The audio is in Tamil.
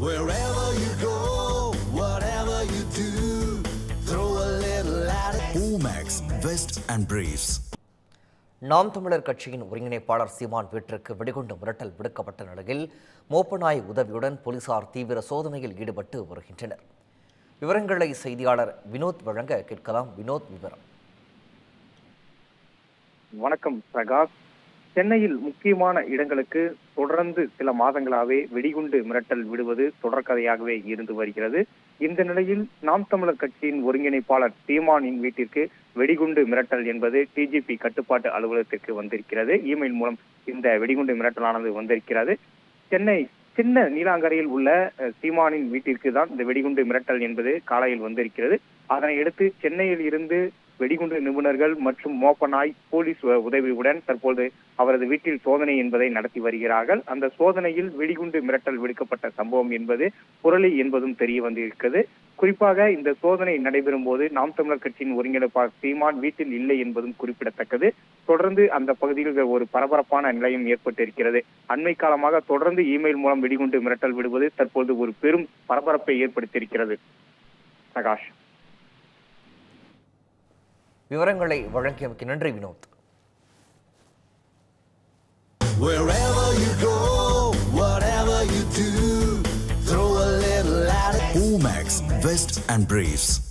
Wherever you go, whatever you do, throw a little at it. Omax, Vest and Briefs. நாம் தமிழர் கட்சியின் ஒருங்கிணைப்பாளர் சீமான் வீட்டிற்கு வெடிகுண்டு மிரட்டல் விடுக்கப்பட்ட நிலையில் மோப்பநாய் உதவியுடன் போலீசார் தீவிர சோதனையில் ஈடுபட்டு வருகின்றனர். விவரங்களை செய்தியாளர் வினோத் வழங்க கேட்கலாம். வினோத், விவரம். வணக்கம் பிரகாஷ். சென்னையில் முக்கியமான இடங்களுக்கு தொடர்ந்து சில மாதங்களாகவே வெடிகுண்டு மிரட்டல் விடுவது தொடர்கதையாகவே இருந்து வருகிறது. இந்த நிலையில் நாம் தமிழர் கட்சியின் ஒருங்கிணைப்பாளர் சீமானின் வீட்டிற்கு வெடிகுண்டு மிரட்டல் என்பது டிஜிபி கட்டுப்பாட்டு அலுவலகத்திற்கு வந்திருக்கிறது. இமெயில் மூலம் இந்த வெடிகுண்டு மிரட்டலானது வந்திருக்கிறது. சென்னை சின்ன நீலாங்கரையில் உள்ள சீமானின் வீட்டிற்கு தான் இந்த வெடிகுண்டு மிரட்டல் என்பது காலையில் வந்திருக்கிறது. அதனை அடுத்து சென்னையில் இருந்து வெடிகுண்டு நிபுணர்கள் மற்றும் மோப்பநாய் போலீஸ் உதவியுடன் தற்போது அவரது வீட்டில் சோதனை என்பதை நடத்தி வருகிறார்கள். அந்த சோதனையில் வெடிகுண்டு மிரட்டல் விடுக்கப்பட்ட சம்பவம் என்பது புரளி என்பதும் தெரிய வந்திருக்கிறது. குறிப்பாக இந்த சோதனை நடைபெறும் போது நாம் தமிழர் கட்சியின் ஒருங்கிணைப்பாளர் சீமான் வீட்டில் இல்லை என்பதும் குறிப்பிடத்தக்கது. தொடர்ந்து அந்த பகுதியில் ஒரு பரபரப்பான நிலையம் ஏற்பட்டிருக்கிறது. அண்மை காலமாக தொடர்ந்து இமெயில் மூலம் வெடிகுண்டு மிரட்டல் விடுவது தற்போது ஒரு பெரும் பரபரப்பை ஏற்படுத்தியிருக்கிறது. பிரகாஷ், விவரங்களை வழங்கியமைக்கு நன்றி Vinod. Wherever you go, whatever you do, throw a little at it. Omax, Vest and Briefs.